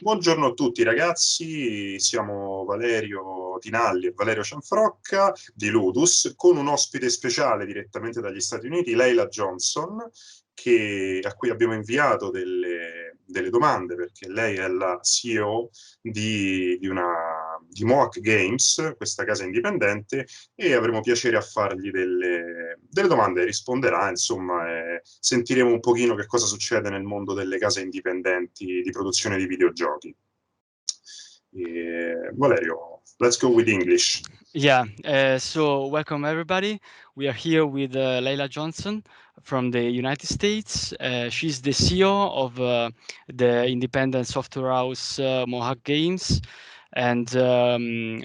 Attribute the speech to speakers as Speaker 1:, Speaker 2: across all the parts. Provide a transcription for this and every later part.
Speaker 1: Buongiorno a tutti ragazzi, siamo Valerio Tinalli e Valerio Cianfrocca di Ludus, con un ospite speciale direttamente dagli Stati Uniti, Leyla Johnson, a cui abbiamo inviato delle domande, perché lei è la CEO di Mohawk Games, questa casa indipendente, e avremo piacere a fargli delle domande, risponderà, insomma, e sentiremo un pochino che cosa succede nel mondo delle case indipendenti di produzione di videogiochi. Valerio, let's go with English.
Speaker 2: Yeah, so welcome everybody. We are here with Leyla Johnson from the United States. She's the CEO of the independent software house Mohawk Games. And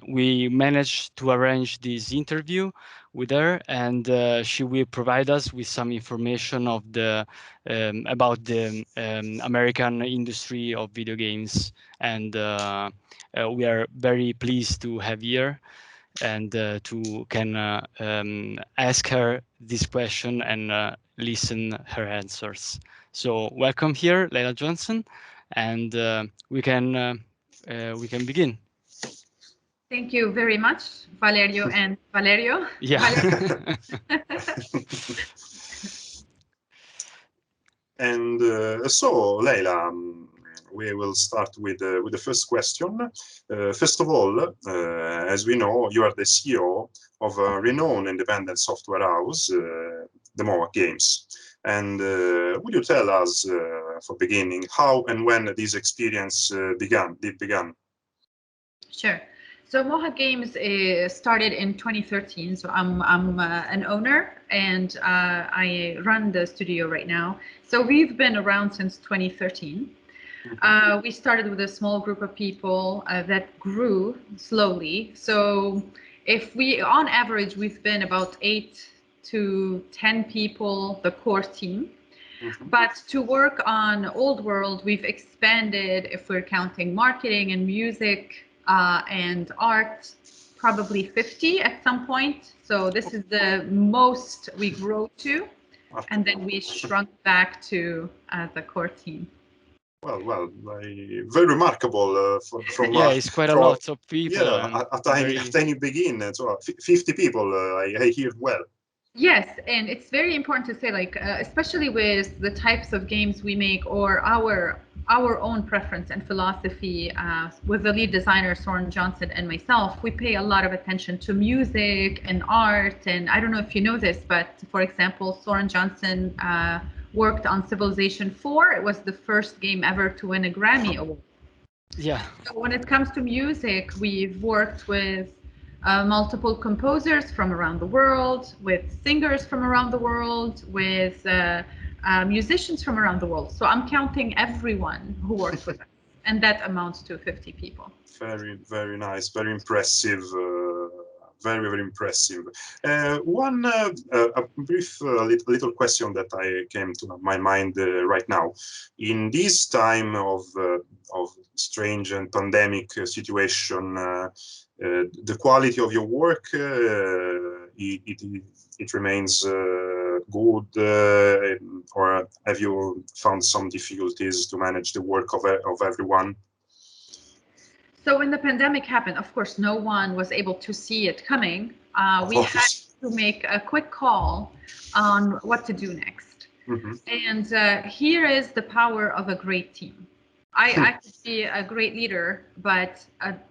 Speaker 2: we managed to arrange this interview with her, and she will provide us with some information of about the American industry of video games. And we are very pleased to have here and can ask her this question and listen her answers. So welcome here, Leyla Johnson, and we can begin.
Speaker 3: Thank you very much, Valerio and Valerio.
Speaker 2: Yeah.
Speaker 1: And so, Leyla, we will start with the first question. First of all, as we know, you are the CEO of a renowned independent software house, the Mohawk Games. And would you tell us, for beginning, how and when this experience began?
Speaker 3: Sure. So Mohawk Games started in 2013. So I'm an owner, and I run the studio right now. So we've been around since 2013. We started with a small group of people that grew slowly. So on average, we've been about 8 to 10 people, the core team. But to work on Old World, we've expanded, if we're counting marketing and music and art, probably 50 at some point. So this is the most we grow to. And then we shrunk back to the core team.
Speaker 1: Well, very remarkable from
Speaker 2: yeah, it's quite a lot of people.
Speaker 1: Yeah, a tiny beginning. So 50 people, I hear well.
Speaker 3: Yes, and it's very important to say, like, especially with the types of games we make or our own preference and philosophy, with the lead designer, Soren Johnson, and myself, we pay a lot of attention to music and art. And I don't know if you know this, but for example, Soren Johnson worked on Civilization 4. It was the first game ever to win a Grammy Award.
Speaker 2: Yeah.
Speaker 3: So when it comes to music, we've worked with multiple composers from around the world, with singers from around the world, with musicians from around the world. So I'm counting everyone who works with us, and that amounts to 50 people.
Speaker 1: Very, very nice, very impressive. Very impressive. One brief little question that I came to my mind right now. In this time of strange and pandemic situation, the quality of your work it remains good, or have you found some difficulties to manage the work of everyone?
Speaker 3: So when the pandemic happened, of course, no one was able to see it coming. We had to make a quick call on what to do next. And here is the power of a great team. I could be a great leader, but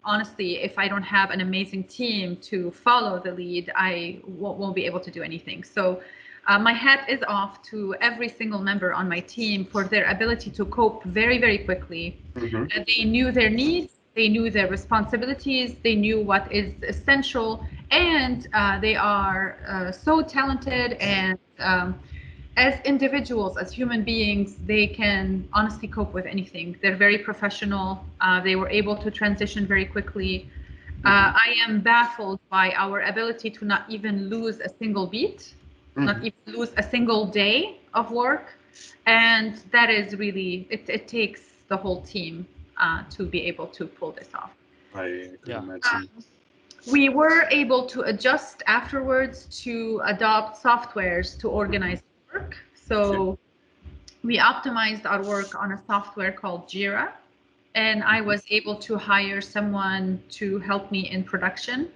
Speaker 3: honestly, if I don't have an amazing team to follow the lead, I won't be able to do anything. So my hat is off to every single member on my team for their ability to cope very, very quickly. They knew their needs. They knew their responsibilities, they knew what is essential, and they are so talented, and as individuals, as human beings, they can honestly cope with anything. They're very professional. They were able to transition very quickly. I am baffled by our ability to not even lose a single beat, not even lose a single day of work. And that is really, it takes the whole team to be able to pull this off.
Speaker 1: I can imagine.
Speaker 3: We were able to adjust afterwards to adopt softwares to organize work. So we optimized our work on a software called Jira, and I was able to hire someone to help me in production,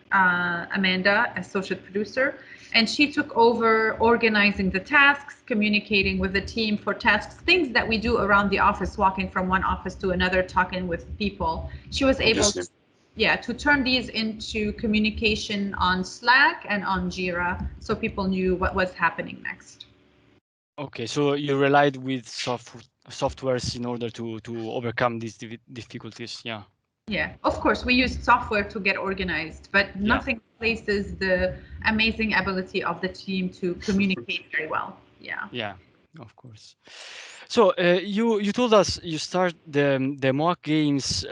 Speaker 3: Amanda, associate producer, and she took over organizing the tasks, communicating with the team for tasks, things that we do around the office, walking from one office to another, talking with people. She was able to, to turn these into communication on Slack and on Jira, so people knew what was happening next.
Speaker 2: Okay, so you relied with softwares in order to overcome these difficulties, yeah.
Speaker 3: Yeah, of course, we used software to get organized, but nothing replaces the amazing ability of the team to communicate very well. Yeah.
Speaker 2: Yeah, of course. So you told us you start the Mohawk Games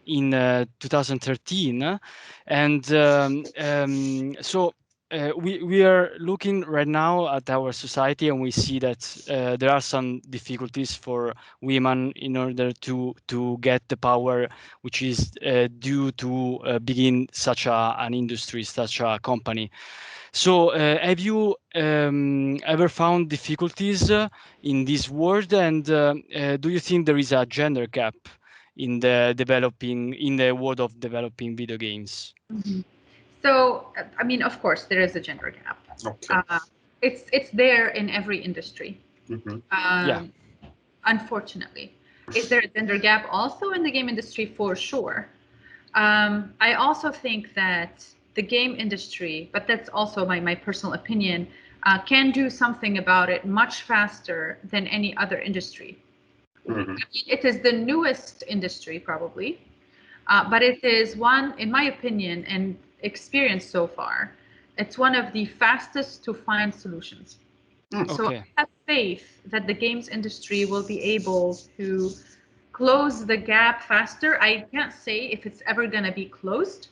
Speaker 2: in 2013, and so we are looking right now at our society, and we see that there are some difficulties for women in order to get the power which is due to begin such an industry, such a company. So have you ever found difficulties in this world, and do you think there is a gender gap in the world of developing video games?
Speaker 3: Mm-hmm. So, I mean, of course, there is a gender gap. Okay. It's there in every industry.
Speaker 2: Yeah.
Speaker 3: Unfortunately, is there a gender gap also in the game industry? For sure. I also think that the game industry, but that's also my personal opinion, can do something about it much faster than any other industry. It is the newest industry, probably, but it is one, in my opinion and experience so far, it's one of the fastest to find solutions. So I have faith that the games industry will be able to close the gap faster. I can't say if it's ever going to be closed,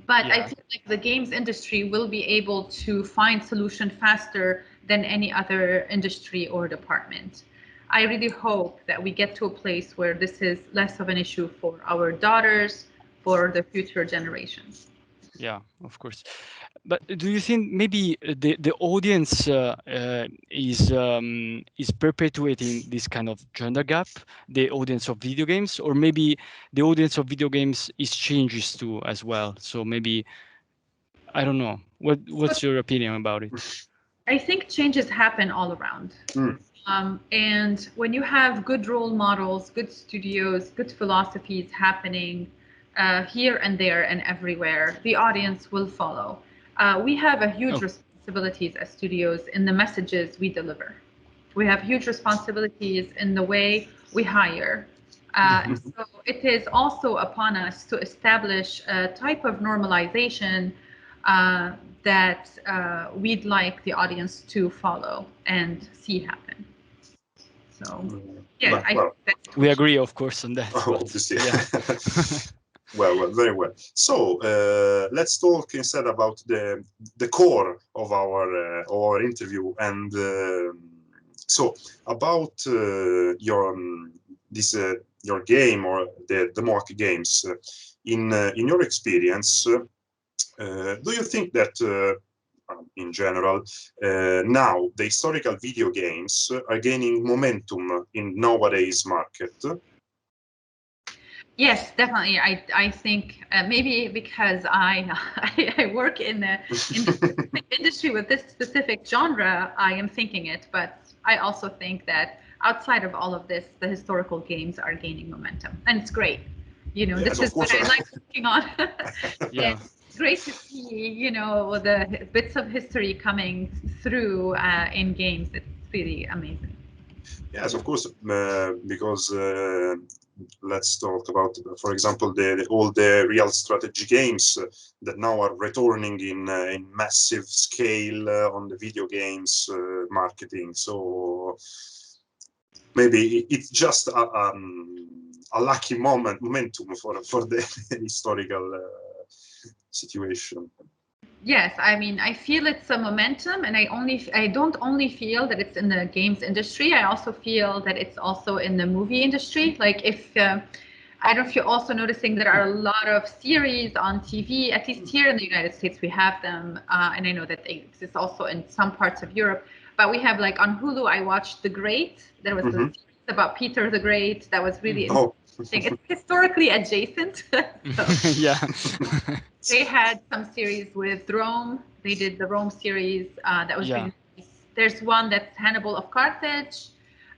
Speaker 3: but I feel like the games industry will be able to find solution faster than any other industry or department. I really hope that we get to a place where this is less of an issue for our daughters, for the future generations.
Speaker 2: Yeah, of course. But do you think maybe the audience is perpetuating this kind of gender gap, the audience of video games, or maybe the audience of video games is changes too as well? So maybe, I don't know. What's your opinion about it?
Speaker 3: I think changes happen all around. And when you have good role models, good studios, good philosophies happening here and there and everywhere, the audience will follow. We have a huge responsibilities as studios in the messages we deliver. We have huge responsibilities in the way we hire. So it is also upon us to establish a type of normalization that we'd like the audience to follow and see happen. So, yeah,
Speaker 2: we agree, of course, on that.
Speaker 1: Obviously. Well, very well. So let's talk instead about the core of our interview, and so about your game, or the Mohawk Games. In your experience, do you think that in general now the historical video games are gaining momentum in nowadays market?
Speaker 3: Yes, definitely. I think maybe because I work in the industry with this specific genre, I am thinking it. But I also think that outside of all of this, the historical games are gaining momentum, and it's great. You know, this is what I like working on.
Speaker 2: Yeah.
Speaker 3: It's great to see, you know, the bits of history coming through in games. It's really amazing.
Speaker 1: Yes, of course, because let's talk about, for example, all the real strategy games that now are returning in massive scale on the video games marketing. So maybe it's just a lucky momentum for the historical situation.
Speaker 3: Yes, I mean, I feel it's a momentum, and I don't only feel that it's in the games industry. I also feel that it's also in the movie industry. Like, if I don't know if you're also noticing there are a lot of series on TV, at least here in the United States, we have them, and I know that they exist also in some parts of Europe. But we have, like, on Hulu, I watched The Great. There was a series about Peter the Great. That was really interesting. It's historically adjacent. So,
Speaker 2: yeah.
Speaker 3: they had some series with Rome. They did the Rome series. That was really nice. There's one that's Hannibal of Carthage.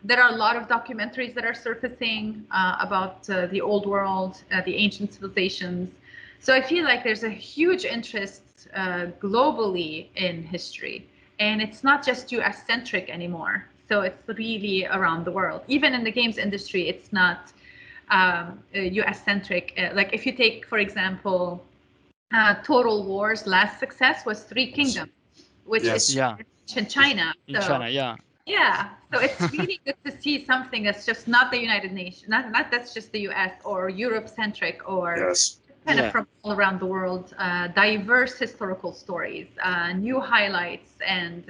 Speaker 3: There are a lot of documentaries that are surfacing about the old world, the ancient civilizations. So I feel like there's a huge interest globally in history. And it's not just US-centric anymore. So it's really around the world. Even in the games industry, it's not US-centric. Like if you take, for example, Total War's last success was Three Kingdoms, which is in China.
Speaker 2: In China,
Speaker 3: yeah. So it's really good to see something that's just not the United Nations, not that's just the US or Europe-centric or kind of from all around the world, diverse historical stories, new highlights, and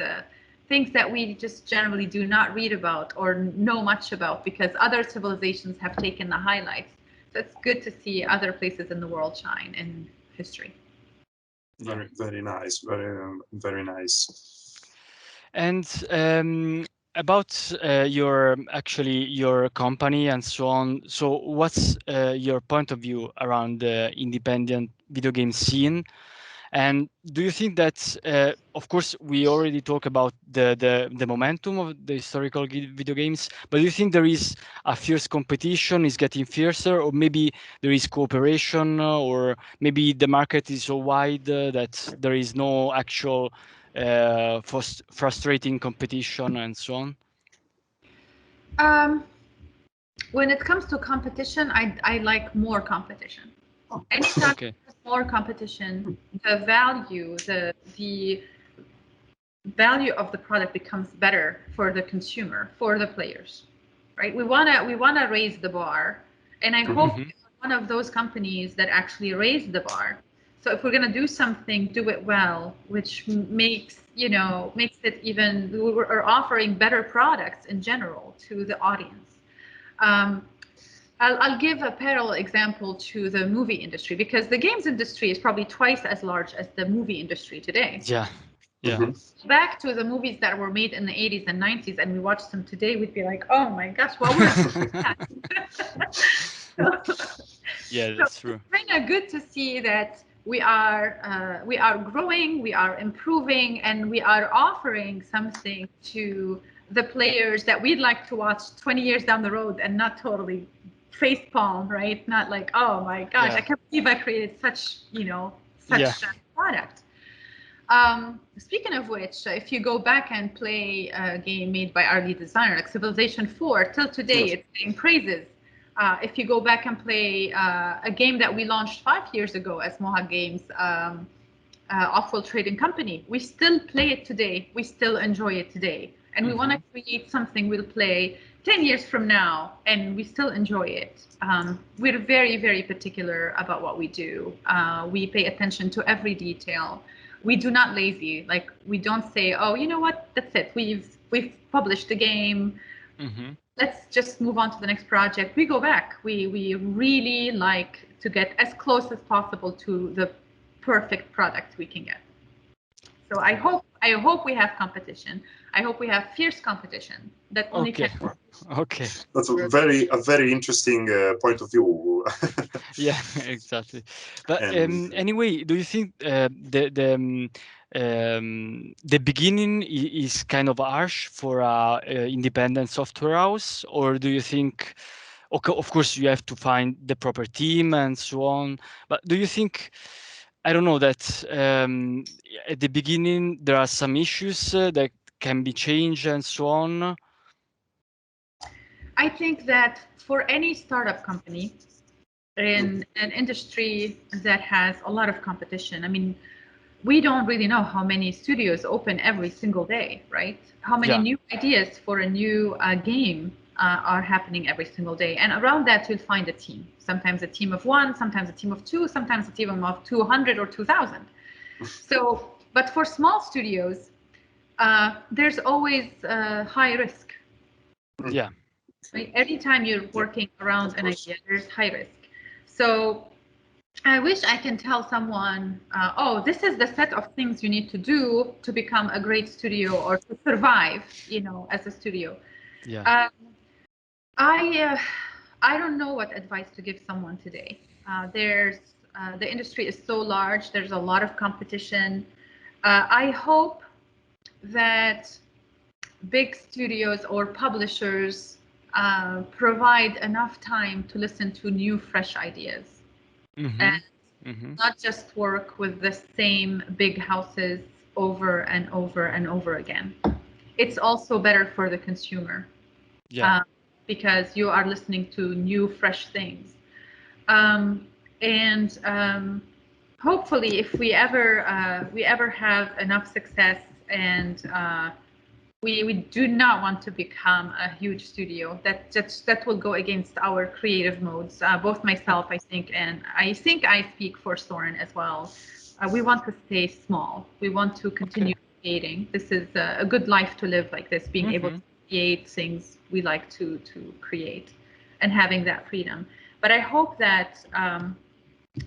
Speaker 3: things that we just generally do not read about or know much about because other civilizations have taken the highlights. So it's good to see other places in the world shine in history.
Speaker 1: Very nice, very nice.
Speaker 2: And about your company and so on. So what's your point of view around the independent video game scene? And do you think that, of course, we already talked about the momentum of the historical video games, but do you think there is a fierce competition, is getting fiercer, or maybe there is cooperation, or maybe the market is so wide that there is no actual frustrating competition and so on?
Speaker 3: When it comes to competition, I like more competition. Anytime there's more competition, the value of the product becomes better for the consumer, for the players, right? We wanna raise the bar, and I hope one of those companies that actually raise the bar. So if we're gonna do something, do it well, which makes it even, we're offering better products in general to the audience. I'll give a parallel example to the movie industry because the games industry is probably twice as large as the movie industry today. Back to the movies that were made in the 80s and 90s and we watch them today, we'd be like, oh my gosh, what was that?
Speaker 2: That's true.
Speaker 3: It's kind of good to see that we are growing, we are improving, and we are offering something to the players that we'd like to watch 20 years down the road and not totally facepalm, right? Not like, oh my gosh, I can't believe I created such a product. Speaking of which, if you go back and play a game made by our lead designer, like Civilization 4, till today it's getting praises. If you go back and play a game that we launched 5 years ago as Mohawk Games, Off-World Trading Company, we still play it today. We still enjoy it today. And we want to create something we'll play 10 years from now, and we still enjoy it. We're very, very particular about what we do. We pay attention to every detail. We do not lazy. Like, we don't say, oh, you know what, that's it. We've published the game. Let's just move on to the next project. We go back. We really like to get as close as possible to the perfect product we can get. So I hope we have competition. I hope we have fierce competition that only can.
Speaker 1: That's a very interesting point of view.
Speaker 2: Yeah, exactly. But anyway, do you think the beginning is kind of harsh for a independent software house, or do you think, okay, of course you have to find the proper team and so on, but do you think, I don't know, that at the beginning there are some issues that can be changed and so on?
Speaker 3: I think that for any startup company in an industry that has a lot of competition, I mean, we don't really know how many studios open every single day, right? How many new ideas for a new game are happening every single day. And around that, you'll find a team. Sometimes a team of 1, sometimes a team of 2, sometimes a team of 200 or 2,000. So, but for small studios, there's always high risk.
Speaker 2: Yeah.
Speaker 3: Right? Every time you're working around an idea, there's high risk. So I wish I can tell someone, oh, this is the set of things you need to do to become a great studio or to survive, as a studio. I don't know what advice to give someone today. The industry is so large. There's a lot of competition. I hope that big studios or publishers provide enough time to listen to new, fresh ideas, and not just work with the same big houses over and over and over again. It's also better for the consumer.
Speaker 2: Yeah.
Speaker 3: Because you are listening to new, fresh things. Hopefully, if we ever have enough success, and we do not want to become a huge studio, that will go against our creative modes. Both myself, I think, and I think I speak for Soren as well. We want to stay small. We want to continue creating. This is a good life to live like this, being able to create things we like to create and having that freedom. But I hope that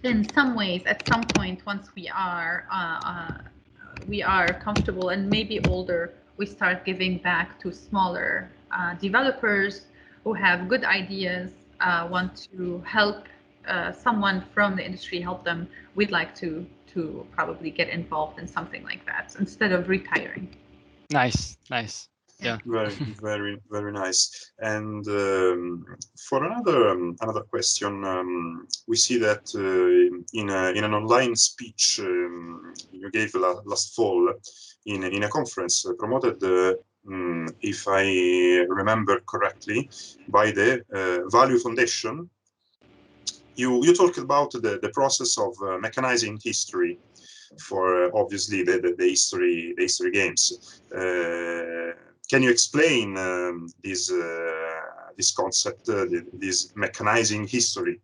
Speaker 3: in some ways, at some point, once we are comfortable and maybe older, we start giving back to smaller developers who have good ideas, want to help someone from the industry help them. We'd like to probably get involved in something like that instead of retiring.
Speaker 2: Nice. Yeah.
Speaker 1: Very nice. And for another question, we see that in an online speech you gave last fall in a conference promoted, if I remember correctly, by the Value Foundation. You talked about the process of mechanizing history for obviously the history games. Can you explain this concept, this mechanizing history?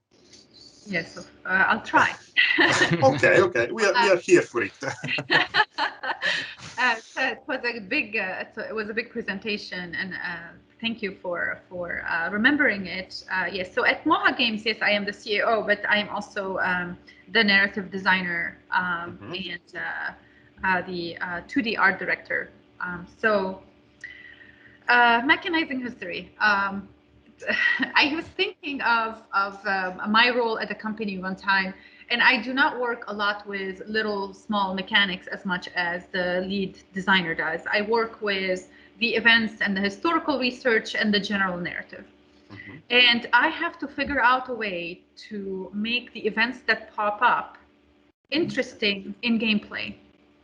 Speaker 3: Yes, I'll try.
Speaker 1: Okay, we are here for it.
Speaker 3: So it was a big presentation, and thank you for remembering it. Yes, so at Mohawk Games, yes, I am the CEO, but I am also the narrative designer and the 2D art director. Mechanizing history. I was thinking of my role at the company one time, and I do not work a lot with little small mechanics as much as the lead designer does. I work with the events and the historical research and the general narrative. And I have to figure out a way to make the events that pop up interesting in gameplay.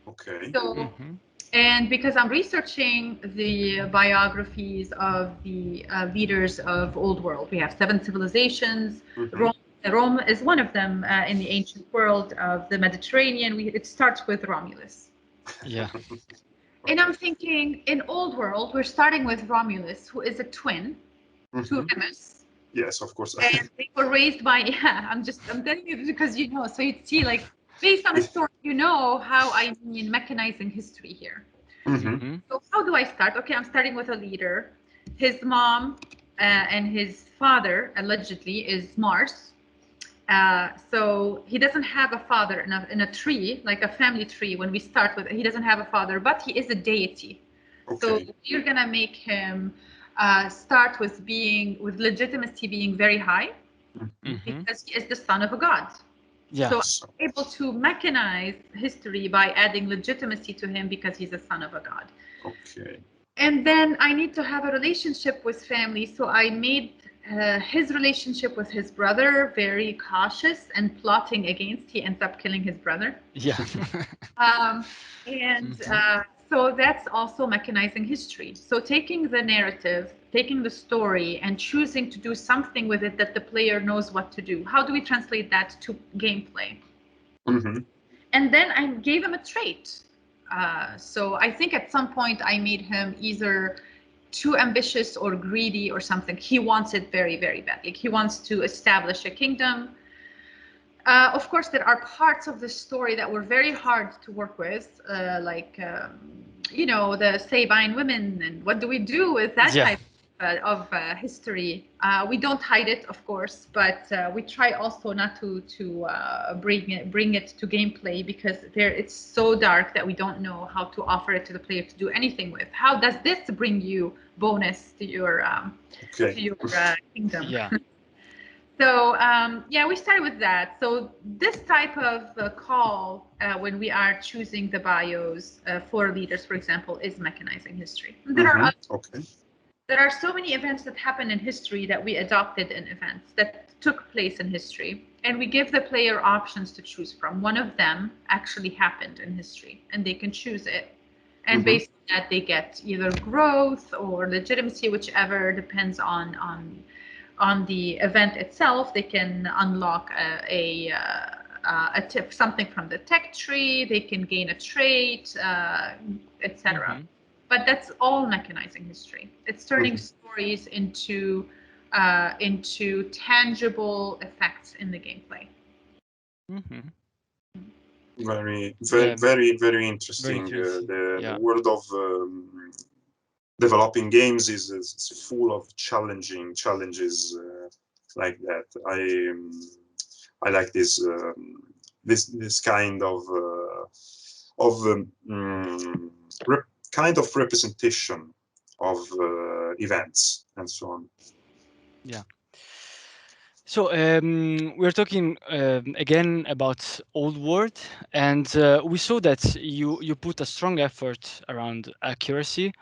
Speaker 1: Okay.
Speaker 3: So, and because I'm researching the biographies of the leaders of Old World, we have 7 civilizations. Rome is one of them in the ancient world of the Mediterranean. It starts with Romulus.
Speaker 2: Yeah.
Speaker 3: And I'm thinking, in Old World, we're starting with Romulus, who is a twin to Remus.
Speaker 1: Yes, of course.
Speaker 3: And they were raised by, I'm telling you because you know, so you'd see, like, based on a story, you know how I mean mechanizing history here. So how do I start? Okay, I'm starting with a leader. His mom and his father, allegedly, is Mars. So he doesn't have a father in a tree, like a family tree. When we start with, he doesn't have a father, but he is a deity. So you're gonna make him start with legitimacy being very high, because he is the son of a god.
Speaker 2: Yeah.
Speaker 3: So I'm able to mechanize history by adding legitimacy to him because he's a son of a god.
Speaker 1: Okay.
Speaker 3: And then I need to have a relationship with family. So I made his relationship with his brother very cautious and plotting against. He ends up killing his brother.
Speaker 2: Yeah.
Speaker 3: So that's also mechanizing history. So taking the narrative, taking the story, and choosing to do something with it that the player knows what to do. How do we translate that to gameplay? And then I gave him a trait. So I think at some point I made him either too ambitious or greedy or something. He wants it very, very badly. He wants to establish a kingdom. Of course, there are parts of the story that were very hard to work with, like, you know, the Sabine women, and what do we do with that type? history. We don't hide it, of course, but we try also not to bring it to gameplay, because it's so dark that we don't know how to offer it to the player to do anything with. How does this bring you bonus to your kingdom?
Speaker 2: Yeah.
Speaker 3: So yeah, we started with that. So this type of call when we are choosing the bios for leaders, for example, is mechanizing history. There are so many events that happen in history that we adopted in events that took place in history, and we give the player options to choose from. One of them actually happened in history, and they can choose it. And based on that, they get either growth or legitimacy, whichever depends on the event itself. They can unlock a tip, something from the tech tree. They can gain a trait, etc. But that's all mechanizing history. It's turning stories into tangible effects in the gameplay.
Speaker 1: Very interesting. The world of developing games is full of challenges like that. I like this kind of kind of representation of events and so on.
Speaker 2: Yeah. So we're talking again about Old World, and we saw that you put a strong effort around accuracy,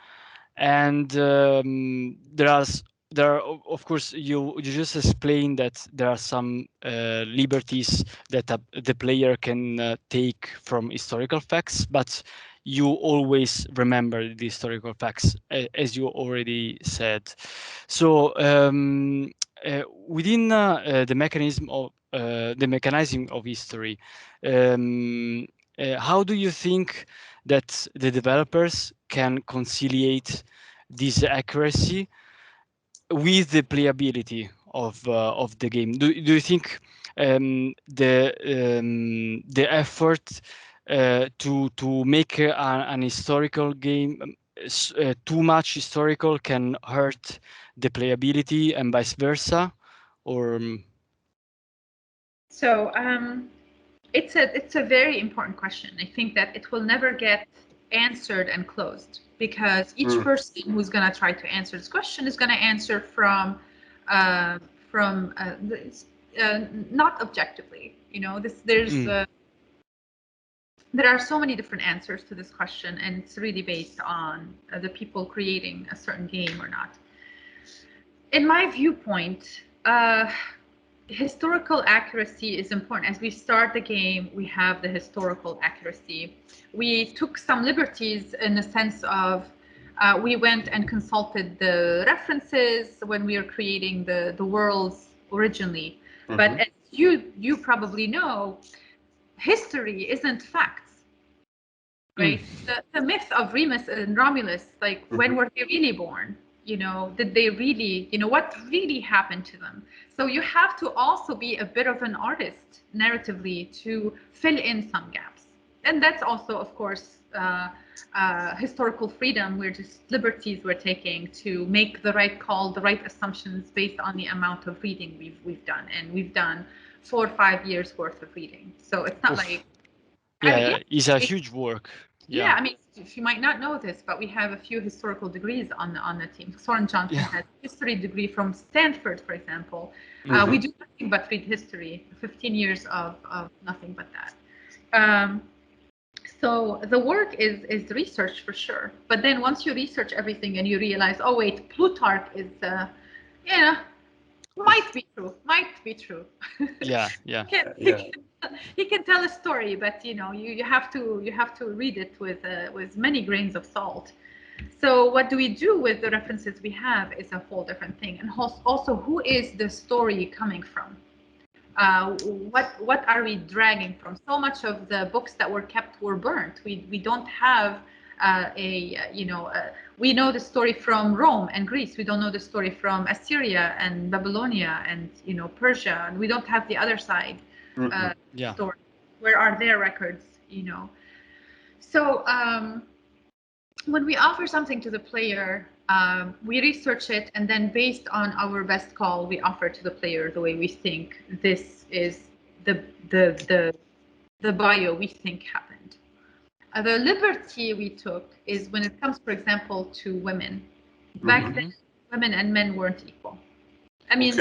Speaker 2: and there are, of course, you just explained that there are some liberties that the player can take from historical facts, but you always remember the historical facts, as you already said. So within the mechanizing of history, how do you think that the developers can conciliate this accuracy with the playability of the game? Do you think the effort to make an historical game too much historical can hurt the playability and vice versa, or?
Speaker 3: So it's a very important question. I think that it will never get answered and closed, because each person who's going to try to answer this question is going to answer from not objectively. You know, there are so many different answers to this question, and it's really based on the people creating a certain game or not. In my viewpoint, historical accuracy is important. As we start the game, we have the historical accuracy. We took some liberties in the sense of we went and consulted the references when we were creating the worlds originally. But as you probably know, history isn't facts, right? The myth of Remus and Romulus, like when were they really born? You know, did they really, you know, what really happened to them? So you have to also be a bit of an artist narratively to fill in some gaps. And that's also, of course, historical freedom. We're just liberties we're taking to make the right call, the right assumptions based on the amount of reading we've done. And we've done 4 or 5 years worth of reading. So it's not like...
Speaker 2: Yeah, it's a huge work.
Speaker 3: Yeah, I mean, you might not know this, but we have a few historical degrees on the team. Soren Johnson has a history degree from Stanford, for example. We do nothing but read history, 15 years of nothing but that. So the work is research for sure. But then once you research everything and you realize, oh, wait, Plutarch is, might be true.
Speaker 2: Yeah.
Speaker 3: He can tell a story, but you know, you have to read it with many grains of salt. So what do we do with the references we have is a whole different thing. And also, who is the story coming from? What are we dragging from? So much of the books that were kept were burnt. We don't have we know the story from Rome and Greece. We don't know the story from Assyria and Babylonia and Persia. And we don't have the other side story. Where are their records? So when we offer something to the player, We research it, and then based on our best call, we offer to the player the way we think this is the bio we think happened. The liberty we took is when it comes, for example, to women. Back then, women and men weren't equal. I mean,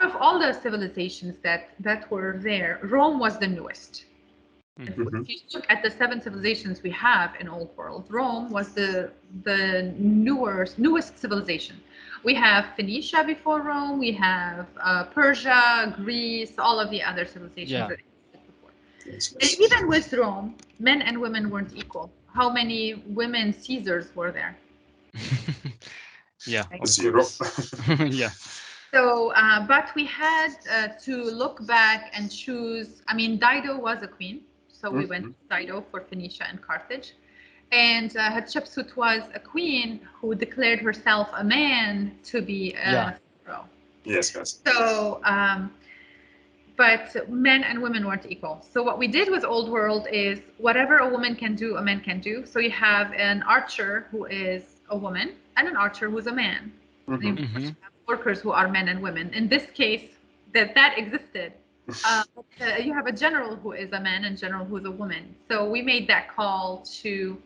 Speaker 3: of all the civilizations that were there, Rome was the newest. If you look at the 7 civilizations we have in Old World, Rome was the newest civilization. We have Phoenicia before Rome, we have Persia, Greece, all of the other civilizations that existed before. And even with Rome, men and women weren't equal. How many women Caesars were there?
Speaker 2: Right?
Speaker 1: 0.
Speaker 2: Yeah.
Speaker 3: So, but we had to look back and choose. I mean, Dido was a queen, so we went to Dido for Phoenicia and Carthage. And Hatshepsut was a queen who declared herself a man to be a pharaoh.
Speaker 1: Yes, yes.
Speaker 3: So, but men and women weren't equal. So what we did with Old World is whatever a woman can do, a man can do. So you have an archer who is a woman and an archer who's a man. You have workers who are men and women. In this case, that existed. You have a general who is a man and general who is a woman. So we made that call to,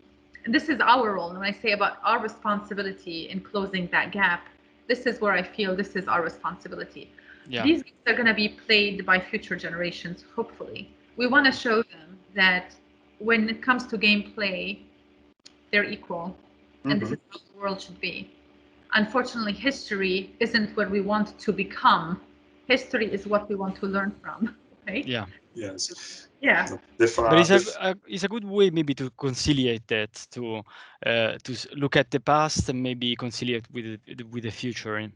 Speaker 3: and this is our role. And when I say about our responsibility in closing that gap, this is where I feel this is our responsibility. Yeah. These games are going to be played by future generations, hopefully. We want to show them that when it comes to gameplay, they're equal. And this is how the world should be. Unfortunately, history isn't what we want to become. History is what we want to learn from, right?
Speaker 2: Yeah.
Speaker 1: Yes.
Speaker 3: Yeah.
Speaker 2: But it's a good way maybe to conciliate that, to look at the past and maybe conciliate with the future,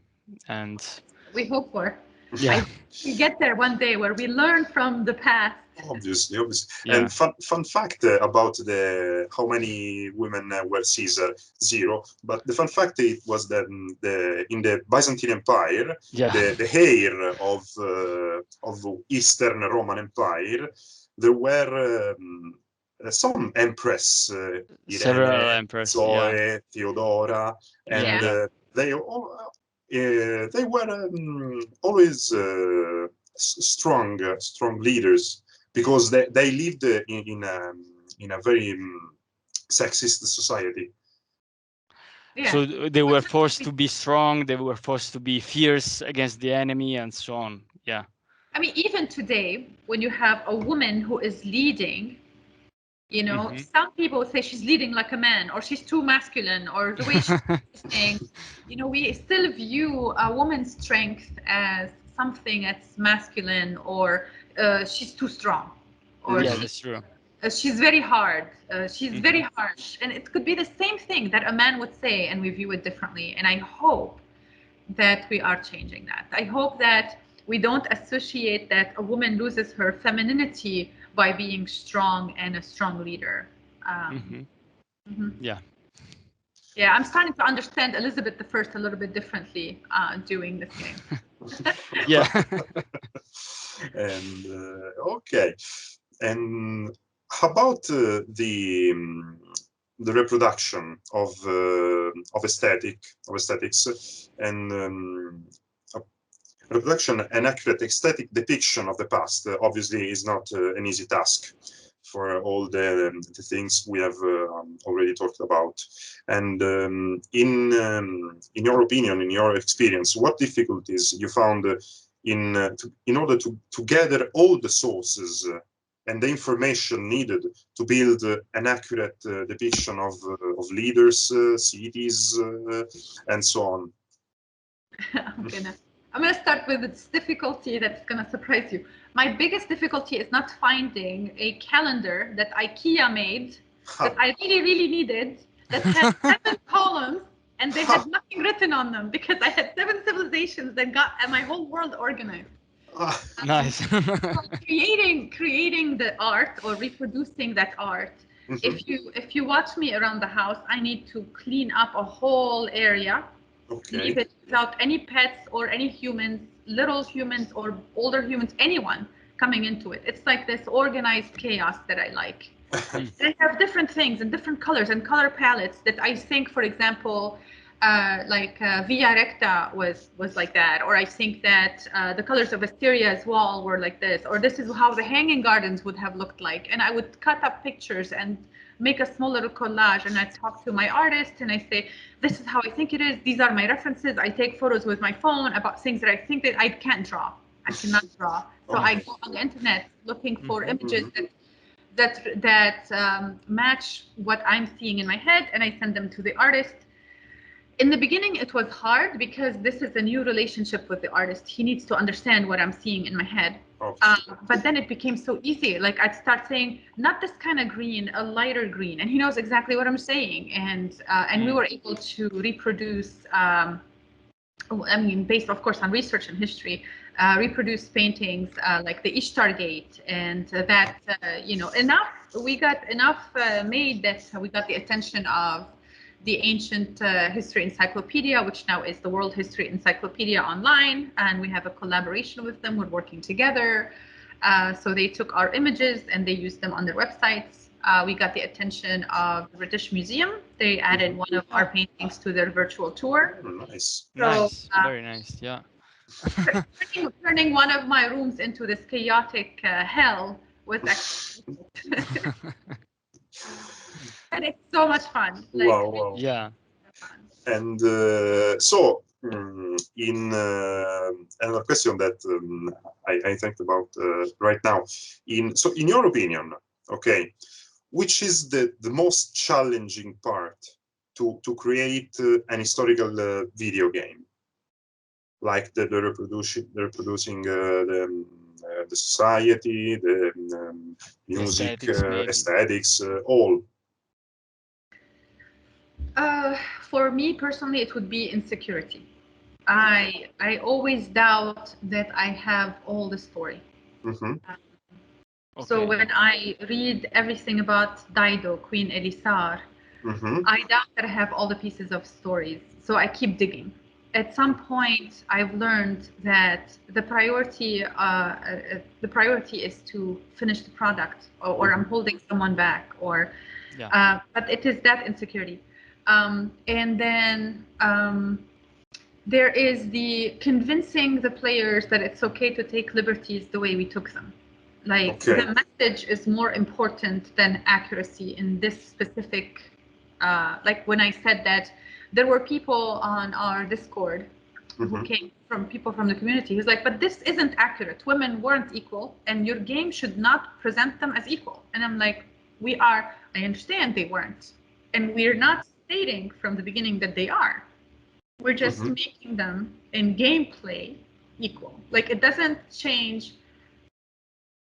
Speaker 2: and
Speaker 3: we hope for.
Speaker 2: Yeah.
Speaker 3: We get there one day where we learn from the past.
Speaker 1: Obviously.
Speaker 2: Yeah.
Speaker 1: And fun fact about how many women were Caesar, 0. But the fun fact it was that in the Byzantine Empire, the heir of Eastern Roman Empire, there were some empress,
Speaker 2: several
Speaker 1: Irene,
Speaker 2: empress,
Speaker 1: Zoe, Theodora, and they all they were always strong leaders, because they lived in a very sexist society.
Speaker 2: Yeah. So they were forced to be strong, they were forced to be fierce against the enemy, and so on. Yeah.
Speaker 3: I mean, even today, when you have a woman who is leading, you know, some people say she's leading like a man, or she's too masculine, or the way she's saying, you know, we still view a woman's strength as something that's masculine, or she's too strong, or
Speaker 2: that's true.
Speaker 3: She's very hard, she's very harsh, and it could be the same thing that a man would say, and we view it differently. And I hope that we are changing that. I hope that we don't associate that a woman loses her femininity by being strong and a strong leader.
Speaker 2: Yeah.
Speaker 3: Yeah, I'm starting to understand Elizabeth I a little bit differently doing this game.
Speaker 2: Yeah.
Speaker 1: And okay. And how about the reproduction of aesthetics and reproduction and accurate aesthetic depiction of the past obviously is not an easy task for all the things we have already talked about. And in your opinion, in your experience, what difficulties you found in order to gather all the sources and the information needed to build an accurate depiction of leaders, cities, and so on?
Speaker 3: I'm gonna start with this difficulty that's gonna surprise you. My biggest difficulty is not finding a calendar that IKEA made that I really needed, that had 7 columns and they had nothing written on them, because I had 7 civilizations that got my whole world organized.
Speaker 2: Nice.
Speaker 3: creating the art or reproducing that art. If you watch me around the house, I need to clean up a whole area. Leave it without any pets or any humans, little humans or older humans, anyone coming into it. It's like this organized chaos that I like. They have different things and different colors and color palettes that I think, for example, Via Recta was like that, or I think that the colors of Asteria's wall were like this, or this is how the hanging gardens would have looked like. And I would cut up pictures and make a small little collage, and I'd talk to my artist and I say, this is how I think it is, these are my references. I take photos with my phone about things that I think that I can't draw. I cannot draw. So I go on the internet looking for images that match what I'm seeing in my head, and I send them to the artist. In the beginning, it was hard because this is a new relationship with the artist. He needs to understand what I'm seeing in my head. But then it became so easy. Like I'd start saying, not this kind of green, a lighter green, and he knows exactly what I'm saying. And we were able to reproduce, based of course on research and history, reproduce paintings like the Ishtar Gate, and we got enough made that we got the attention of the Ancient History Encyclopedia, which now is the World History Encyclopedia Online, and we have a collaboration with them. We're working together. So they took our images and they used them on their websites. We got the attention of the British Museum. They added one of our paintings to their virtual tour.
Speaker 1: Nice.
Speaker 3: So,
Speaker 2: nice, very nice, yeah.
Speaker 3: turning one of my rooms into this chaotic hell was actually and it's so much fun.
Speaker 1: Wow.
Speaker 2: Yeah.
Speaker 1: And so, in another question that I think about right now, in your opinion, okay, which is the most challenging part to create an historical video game, like the reproducing the society, the music, aesthetics, all?
Speaker 3: For me personally, it would be insecurity. I always doubt that I have all the story. So when I read everything about Dido, Queen Elisar, I doubt that I have all the pieces of stories. So I keep digging. At some point, I've learned that the priority is to finish the product, or I'm holding someone back, or but it is that insecurity. And then there is the convincing the players that it's okay to take liberties the way we took them. Like the message is more important than accuracy in this specific, like when I said that there were people on our Discord who came from people from the community who's like, but this isn't accurate. Women weren't equal and your game should not present them as equal. And I'm like, I understand they weren't. And we're not stating from the beginning that they are. We're just making them in gameplay equal. Like it doesn't change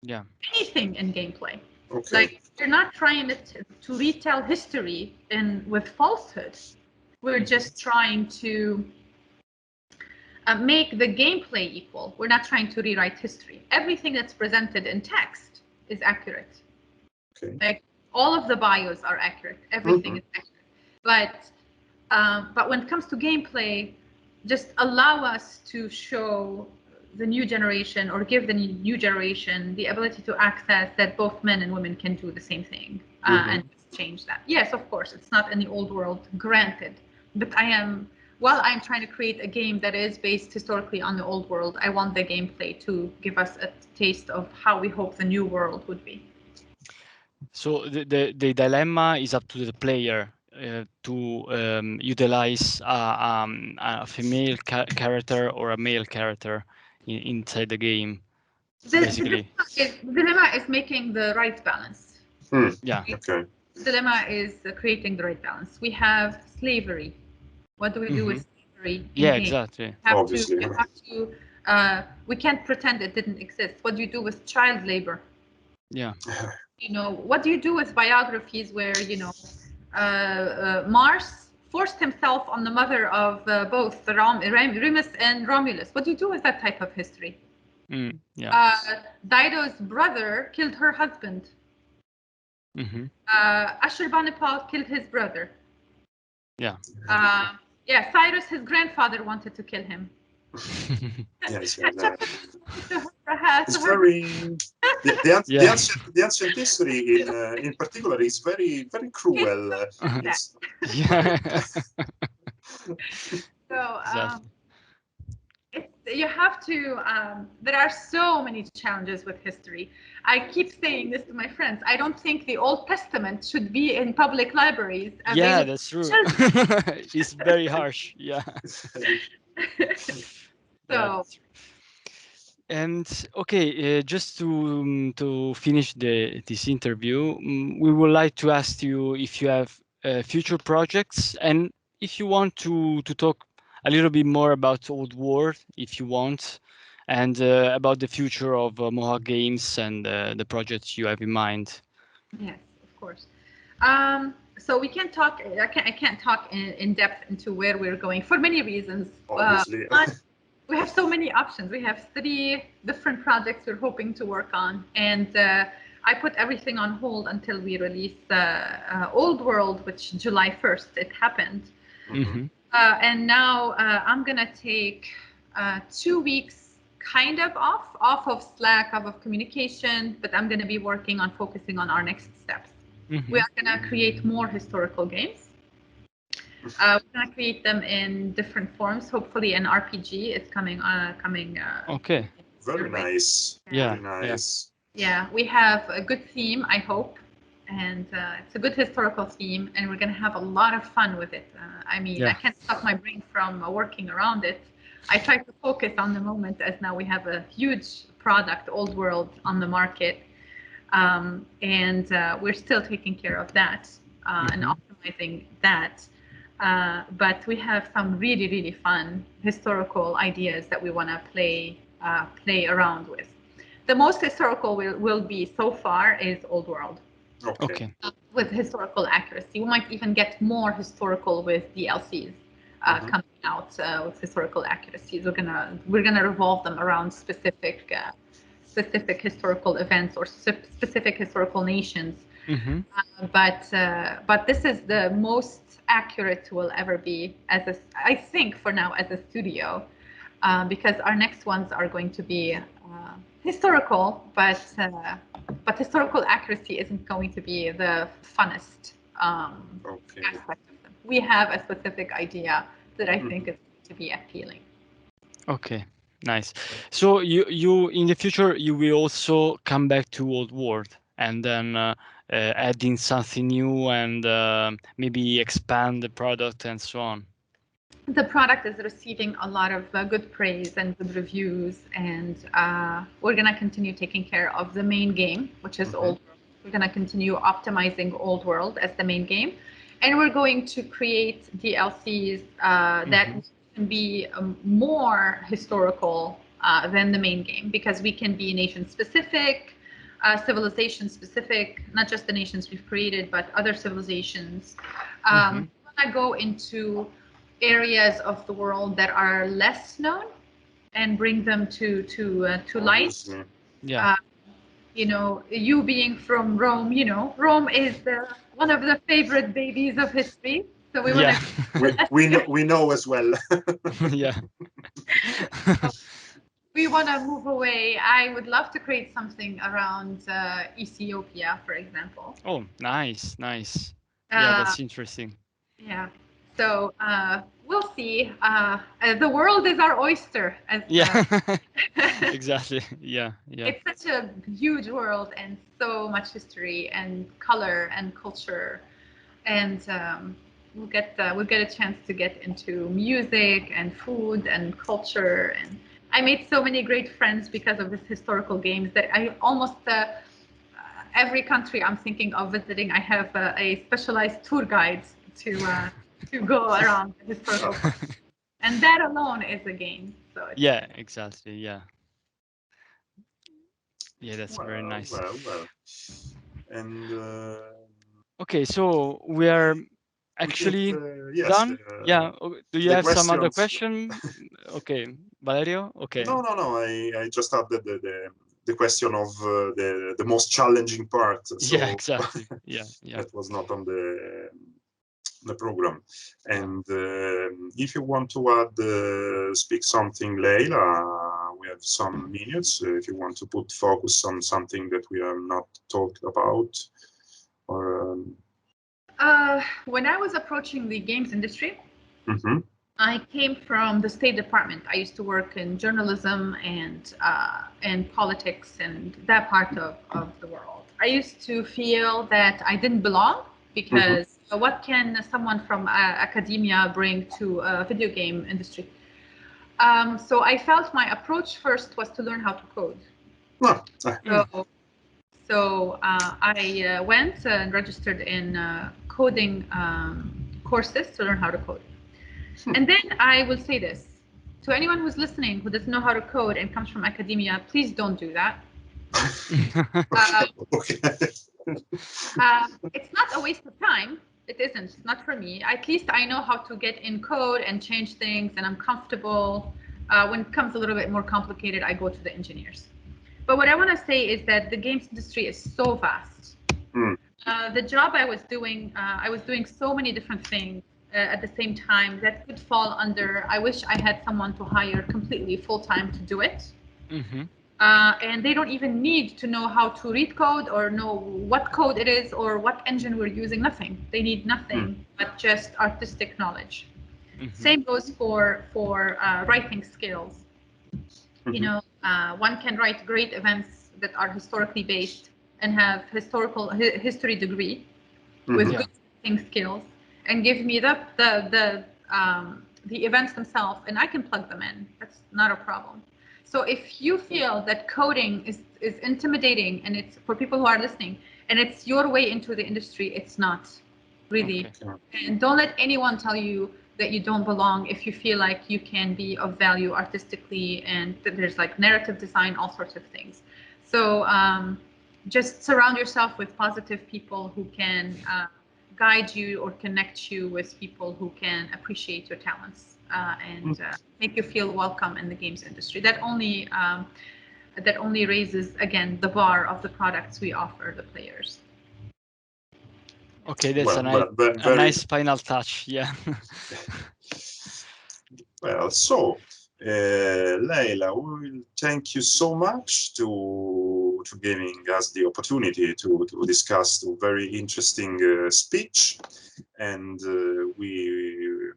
Speaker 3: anything in gameplay. Like we're not trying to retell history with falsehood. We're just trying to make the gameplay equal. We're not trying to rewrite history. Everything that's presented in text is accurate. Like all of the bios are accurate. Everything is accurate. But when it comes to gameplay, just allow us to show the new generation, or give the new generation the ability to access that both men and women can do the same thing, and change that. Yes, of course, it's not in the old world, granted. But I'm trying to create a game that is based historically on the old world, I want the gameplay to give us a taste of how we hope the new world would be.
Speaker 2: So the dilemma is up to the player to utilize a female character or a male character inside the game. Basically,
Speaker 3: the dilemma is making the right balance.
Speaker 2: Yeah.
Speaker 3: The dilemma is creating the right balance. We have slavery. What do we do with slavery?
Speaker 2: Exactly.
Speaker 3: We can't pretend it didn't exist. What do you do with child labor?
Speaker 2: Yeah.
Speaker 3: What do you do with biographies where, Mars forced himself on the mother of both Remus and Romulus? What do you do with that type of history? Dido's brother killed her husband. Ashurbanipal killed his brother. Cyrus, his grandfather, wanted to kill him.
Speaker 1: It's very the ancient history in particular is very, very cruel.
Speaker 3: So
Speaker 2: Exactly.
Speaker 3: you have to, there are so many challenges with history. I keep saying this to my friends. I don't think the Old Testament should be in public libraries.
Speaker 2: Yeah, that's true. It's very harsh. Yeah.
Speaker 3: So,
Speaker 2: and okay, just to finish this interview, we would like to ask you if you have future projects, and if you want to talk a little bit more about Old World, if you want, and about the future of Mohawk Games and the projects you have in mind.
Speaker 3: yes, of course. So we can't talk. I can't talk in depth into where we're going for many reasons.
Speaker 1: Obviously.
Speaker 3: We have so many options. We have 3 different projects we're hoping to work on, and I put everything on hold until we release Old World, which July 1st it happened.
Speaker 2: Mm-hmm.
Speaker 3: And now I'm gonna take 2 weeks kind of off of Slack, off of communication, but I'm gonna be working on focusing on our next steps.
Speaker 2: Mm-hmm.
Speaker 3: We are gonna create more historical games. We're gonna create them in different forms. Hopefully, an RPG is coming.
Speaker 2: Okay.
Speaker 1: Very nice.
Speaker 2: Yeah.
Speaker 1: Very nice.
Speaker 3: Yeah, we have a good theme, I hope, and it's a good historical theme, and we're gonna have a lot of fun with it. I mean, I can't stop my brain from working around it. I try to focus on the moment, as now we have a huge product, Old World, on the market, and we're still taking care of that and optimizing that. But we have some really, really fun historical ideas that we want to play around with. The most historical will be so far is Old World.
Speaker 2: Okay.
Speaker 3: With historical accuracy. We might even get more historical with DLCs coming out with historical accuracies. We're gonna revolve them around specific historical events or specific historical nations.
Speaker 2: Mm-hmm.
Speaker 3: But this is the most accurate we'll ever be I think for now as a studio, because our next ones are going to be historical, but historical accuracy isn't going to be the funnest aspect of them. We have a specific idea that I think is going to be appealing.
Speaker 2: Okay, nice. So you in the future you will also come back to Old World and then add in something new and maybe expand the product and so on.
Speaker 3: The product is receiving a lot of good praise and good reviews, and we're going to continue taking care of the main game, which is Old World. We're going to continue optimizing Old World as the main game, and we're going to create DLCs that can be more historical than the main game, because we can be nation-specific, civilization-specific, not just the nations we've created, but other civilizations. We want to go into areas of the world that are less known and bring them to light.
Speaker 2: Yeah.
Speaker 3: You know, you being from Rome, you know, Rome is one of the favorite babies of history. So we want
Speaker 1: to we know as well.
Speaker 2: Yeah.
Speaker 3: We want to move away. I would love to create something around Ethiopia, for example.
Speaker 2: Oh, nice. Yeah, that's interesting.
Speaker 3: Yeah. So we'll see. The world is our oyster.
Speaker 2: Exactly. Yeah.
Speaker 3: It's such a huge world, and so much history and color and culture, and we'll get a chance to get into music and food and culture. And I made so many great friends because of this historical games that I almost every country I'm thinking of visiting, I have a specialized tour guide to go around the historical parts. And that alone is a game. So
Speaker 2: yeah, exactly. Yeah, that's very nice.
Speaker 1: Well. And
Speaker 2: okay, so we are actually done. Do you have some other question? Okay, Valerio. Okay.
Speaker 1: No. I just added the question of the most challenging part. So
Speaker 2: yeah, exactly. Yeah.
Speaker 1: That was not on the program. And if you want to add, speak something, Leyla, we have some minutes. If you want to put focus on something that we have not talked about, or
Speaker 3: when I was approaching the games industry, I came from the State Department. I used to work in journalism and politics and that part of the world. I used to feel that I didn't belong because what can someone from academia bring to a video game industry? So I felt my approach first was to learn how to code. So I went and registered in coding courses to learn how to code. And then I will say this to anyone who's listening who doesn't know how to code and comes from academia, please don't do that. It's not a waste of time. It isn't. It's not for me. At least I know how to get in code and change things, and I'm comfortable. When it comes a little bit more complicated, I go to the engineers. But what I want to say is that the games industry is so vast. The job I was doing so many different things at the same time that could fall under, I wish I had someone to hire completely full-time to do it. And they don't even need to know how to read code or know what code it is or what engine we're using, nothing. They need nothing but just artistic knowledge. Same goes for writing skills. You know, one can write great events that are historically based and have history degree with good writing skills, and give me the events themselves, and I can plug them in. That's not a problem. So if you feel that coding is intimidating, and it's for people who are listening, and it's your way into the industry, it's not really. And don't let anyone tell you that you don't belong if you feel like you can be of value artistically, and there's like narrative design, all sorts of things. So just surround yourself with positive people who can guide you or connect you with people who can appreciate your talents and make you feel welcome in the games industry. That only raises, again, the bar of the products we offer the players.
Speaker 2: Okay, that's a nice final touch. Yeah.
Speaker 1: Well, so Leyla, we will thank you so much to giving us the opportunity to discuss the very interesting speech, and we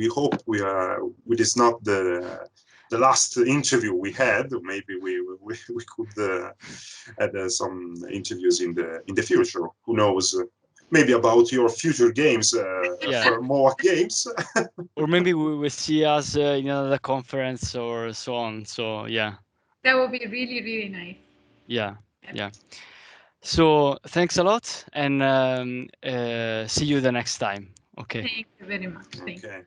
Speaker 1: hope it is not the last interview we had. Maybe we could add some interviews in the future. Who knows? Maybe about your future games for Mohawk Games.
Speaker 2: Or maybe we will see us in another conference or so on. So yeah.
Speaker 3: That would be really, really nice.
Speaker 2: Yeah. So thanks a lot, and see you the next time. Okay.
Speaker 3: Thank you very much. Thank you.